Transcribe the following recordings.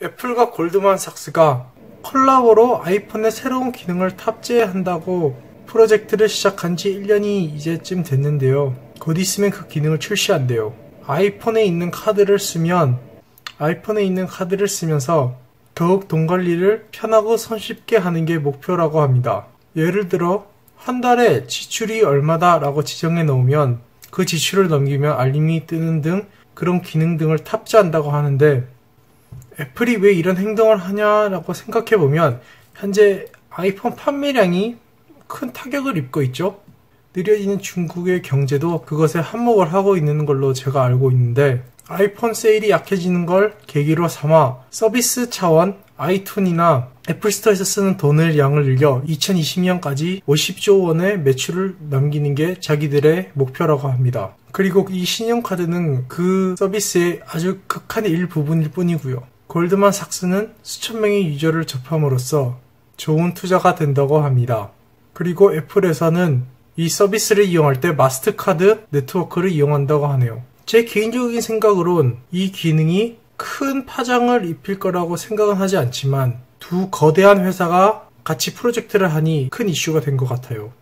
애플과 골드만삭스가 콜라보로 아이폰에 새로운 기능을 탑재한다고 프로젝트를 시작한 지 1년이 이제쯤 됐는데요. 곧 있으면 그 기능을 출시한대요. 아이폰에 있는 카드를 쓰면서 더욱 돈 관리를 편하고 손쉽게 하는 게 목표라고 합니다. 예를 들어 한 달에 지출이 얼마다 라고 지정해 놓으면 그 지출을 넘기면 알림이 뜨는 등 그런 기능 등을 탑재한다고 하는데, 애플이 왜 이런 행동을 하냐라고 생각해보면 현재 아이폰 판매량이 큰 타격을 입고 있죠. 느려지는 중국의 경제도 그것에 한몫을 하고 있는 걸로 제가 알고 있는데, 아이폰 세일이 약해지는 걸 계기로 삼아 서비스 차원 아이튠이나 애플스토어에서 쓰는 돈을 양을 늘려 2020년까지 50조 원의 매출을 넘기는 게 자기들의 목표라고 합니다. 그리고 이 신용카드는 그 서비스의 아주 극한의 일부분일 뿐이고요. 골드만삭스는 수천 명의 유저를 접함으로써 좋은 투자가 된다고 합니다. 그리고 애플에서는 이 서비스를 이용할 때 마스터카드 네트워크를 이용한다고 하네요. 제 개인적인 생각으론 이 기능이 큰 파장을 입힐 거라고 생각은 하지 않지만 두 거대한 회사가 같이 프로젝트를 하니 큰 이슈가 된 것 같아요.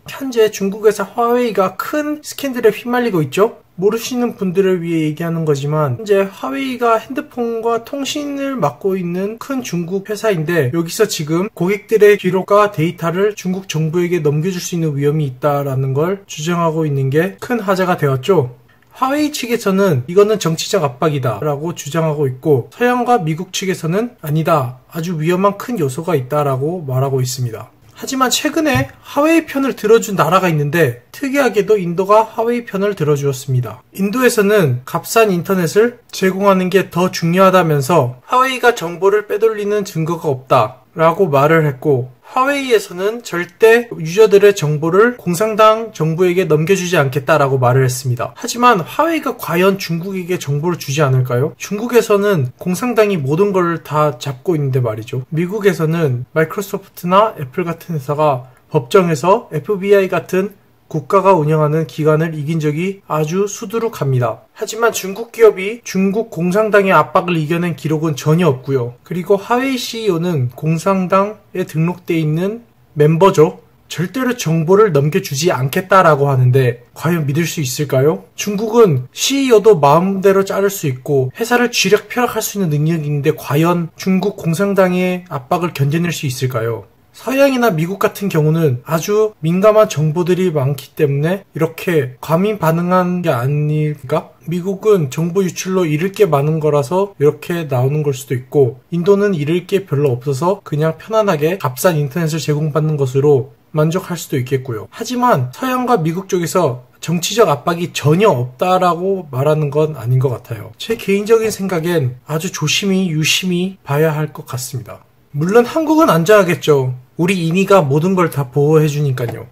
현재 중국에서 화웨이가 큰 스캔들에 휘말리고 있죠? 모르시는 분들을 위해 얘기하는 거지만 현재 화웨이가 핸드폰과 통신을 맡고 있는 큰 중국 회사인데, 여기서 지금 고객들의 기록과 데이터를 중국 정부에게 넘겨줄 수 있는 위험이 있다라는 걸 주장하고 있는 게 큰 화제가 되었죠. 화웨이 측에서는 이거는 정치적 압박이다 라고 주장하고 있고, 서양과 미국 측에서는 아니다, 아주 위험한 큰 요소가 있다라고 말하고 있습니다. 하지만 최근에 화웨이 편을 들어준 나라가 있는데, 특이하게도 인도가 화웨이 편을 들어주었습니다. 인도에서는 값싼 인터넷을 제공하는 게 더 중요하다면서 화웨이가 정보를 빼돌리는 증거가 없다 라고 말을 했고, 화웨이에서는 절대 유저들의 정보를 공산당 정부에게 넘겨주지 않겠다라고 말을 했습니다. 하지만 화웨이가 과연 중국에게 정보를 주지 않을까요? 중국에서는 공산당이 모든 걸 다 잡고 있는데 말이죠. 미국에서는 마이크로소프트나 애플 같은 회사가 법정에서 FBI 같은 국가가 운영하는 기관을 이긴 적이 아주 수두룩합니다. 하지만 중국 기업이 중국 공산당의 압박을 이겨낸 기록은 전혀 없고요. 그리고 화웨이 CEO는 공산당에 등록돼 있는 member죠. 절대로 정보를 넘겨주지 않겠다라고 하는데 과연 믿을 수 있을까요? 중국은 CEO도 마음대로 자를 수 있고 회사를 쥐락펴락할 수 있는 능력이 있는데 과연 중국 공산당의 압박을 견뎌낼 수 있을까요? 서양이나 미국 같은 경우는 아주 민감한 정보들이 많기 때문에 이렇게 과민 반응한 게 아닐까? 미국은 정보 유출로 잃을 게 많은 거라서 이렇게 나오는 걸 수도 있고, 인도는 잃을 게 별로 없어서 그냥 편안하게 값싼 인터넷을 제공받는 것으로 만족할 수도 있겠고요. 하지만 서양과 미국 쪽에서 정치적 압박이 전혀 없다라고 말하는 건 아닌 것 같아요. 제 개인적인 생각엔 아주 조심히 유심히 봐야 할 것 같습니다. 물론 한국은 안전하겠죠. 우리 인이가 모든 걸 다 보호해주니까요.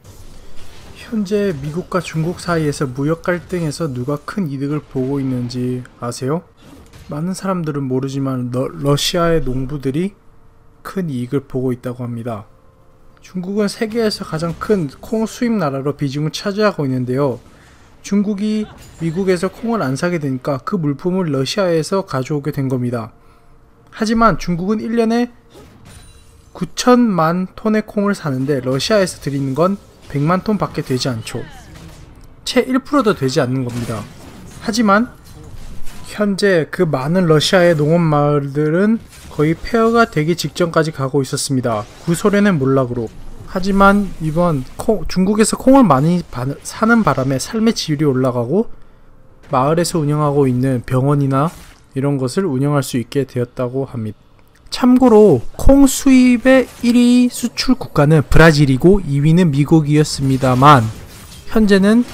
현재 미국과 중국 사이에서 무역 갈등에서 누가 큰 이득을 보고 있는지 아세요? 많은 사람들은 모르지만 러시아의 농부들이 큰 이익을 보고 있다고 합니다. 중국은 세계에서 가장 큰 콩 수입 나라로 비중을 차지하고 있는데요. 중국이 미국에서 콩을 안 사게 되니까 그 물품을 러시아에서 가져오게 된 겁니다. 하지만 중국은 1년에 9천만 톤의 콩을 사는데 러시아에서 드리는 건 100만 톤 밖에 되지 않죠. 채 1%도 되지 않는 겁니다. 하지만 현재 그 많은 러시아의 농업 마을들은 거의 폐허가 되기 직전까지 가고 있었습니다. 구소련의 몰락으로. 하지만 이번 중국에서 콩을 많이 사는 바람에 삶의 질이 올라가고 마을에서 운영하고 있는 병원이나 이런 것을 운영할 수 있게 되었다고 합니다. 참고로 콩 수입의 1위 수출 국가는 브라질이고 2위는 미국이었습니다만, 현재는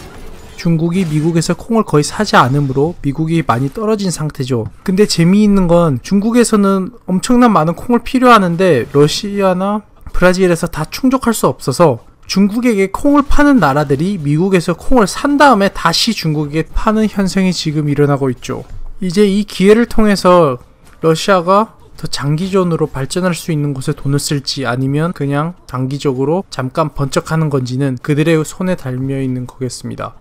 중국이 미국에서 콩을 거의 사지 않으므로 미국이 많이 떨어진 상태죠. 근데 재미있는 건 중국에서는 엄청난 많은 콩을 필요하는데 러시아나 브라질에서 다 충족할 수 없어서 중국에게 콩을 파는 나라들이 미국에서 콩을 산 다음에 다시 중국에게 파는 현상이 지금 일어나고 있죠. 이제 이 기회를 통해서 러시아가 더 장기전으로 발전할 수 있는 곳에 돈을 쓸지 아니면 그냥 단기적으로 잠깐 번쩍하는 건지는 그들의 손에 달려 있는 거겠습니다.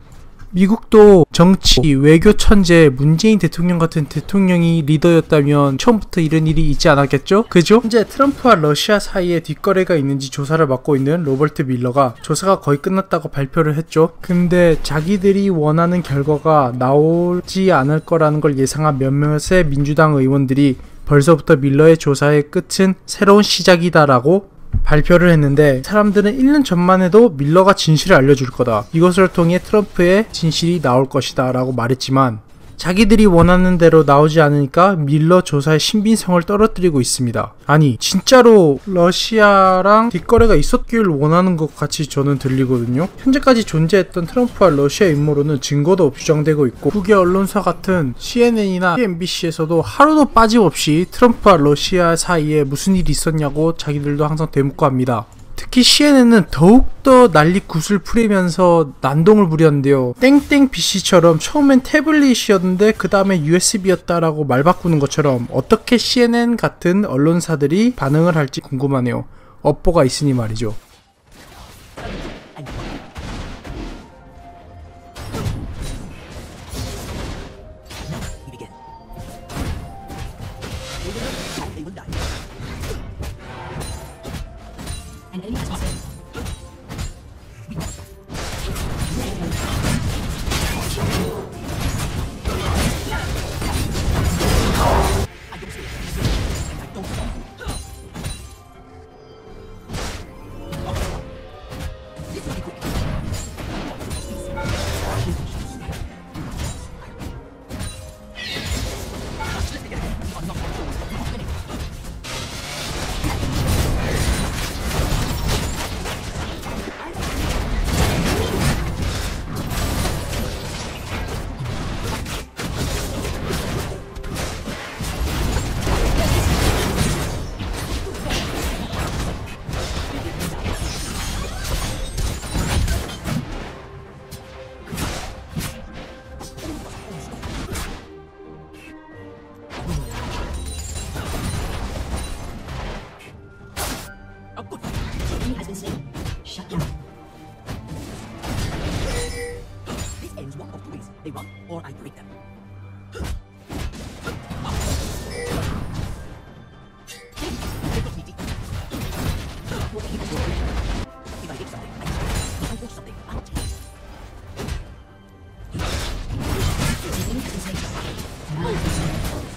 미국도 정치, 외교 천재 문재인 대통령 같은 대통령이 리더였다면 처음부터 이런 일이 있지 않았겠죠? 그죠? 현재 트럼프와 러시아 사이에 뒷거래가 있는지 조사를 맡고 있는 로버트 밀러가 조사가 거의 끝났다고 발표를 했죠. 근데 자기들이 원하는 결과가 나오지 않을 거라는 걸 예상한 몇몇의 민주당 의원들이 벌써부터 밀러의 조사의 끝은 새로운 시작이다라고 발표를 했는데, 사람들은 1년 전만 해도 밀러가 진실을 알려줄 거다, 이것을 통해 트럼프의 진실이 나올 것이다 라고 말했지만 자기들이 원하는 대로 나오지 않으니까 밀러 조사의 신빙성을 떨어뜨리고 있습니다. 아니 진짜로 러시아랑 뒷거래가 있었길 원하는 것 같이 저는 들리거든요. 현재까지 존재했던 트럼프와 러시아 음모론은 증거도 없이 주장되고 있고, 국외 언론사 같은 CNN이나 MBC에서도 하루도 빠짐없이 트럼프와 러시아 사이에 무슨 일이 있었냐고 자기들도 항상 되묻고 합니다. 특히 CNN은 더욱더 난리 굿을 풀이면서 난동을 부렸는데요. 땡땡 PC처럼 처음엔 태블릿이었는데 그 다음에 USB였다라고 말 바꾸는 것처럼 어떻게 CNN 같은 언론사들이 반응을 할지 궁금하네요. 업보가 있으니 말이죠. They run, or I break them. If I hit something, I hit it. If I watch something, I'll take it.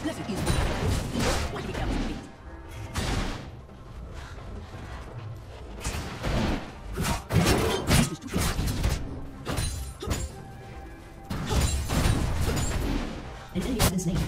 Blessed is what we can beat. And then he has his name.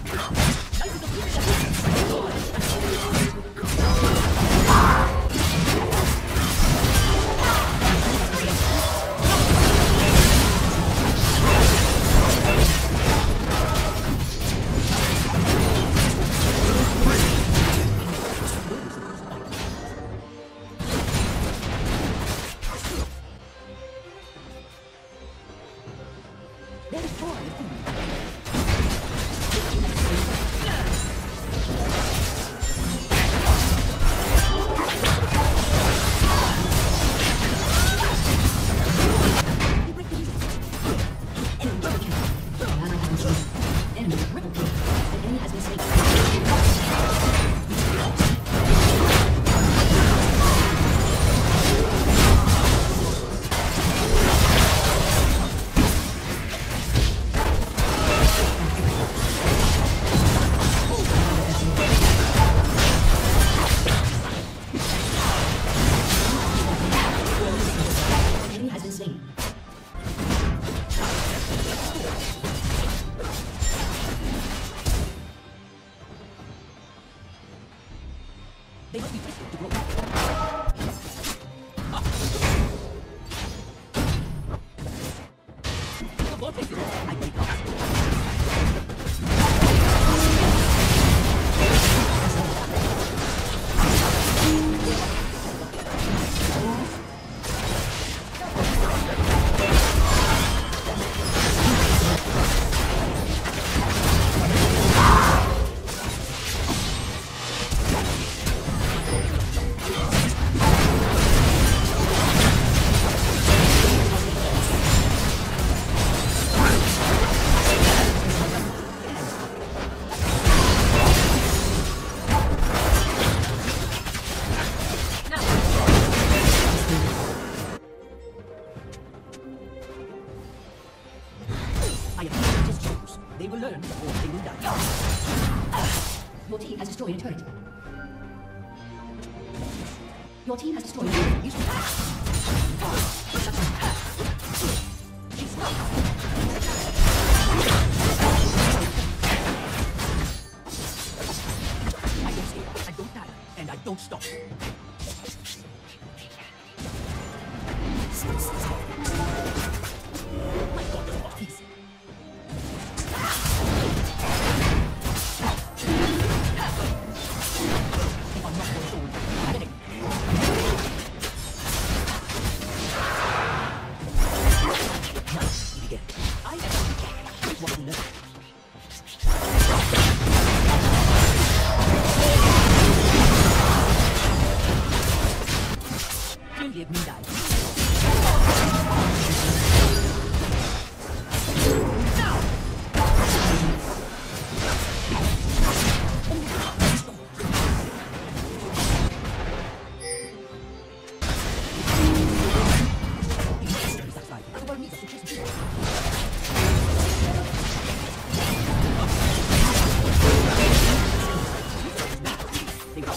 They must be desperate to grow up. The more places I break up. has destroyed a turret. Your team has destroyed a turret. Use I don't stay, I don't die, and I don't stop. My God, the fuck is if I'm not going forward, I'm getting. Nice, eat again. I am what we learn. Give me that. They got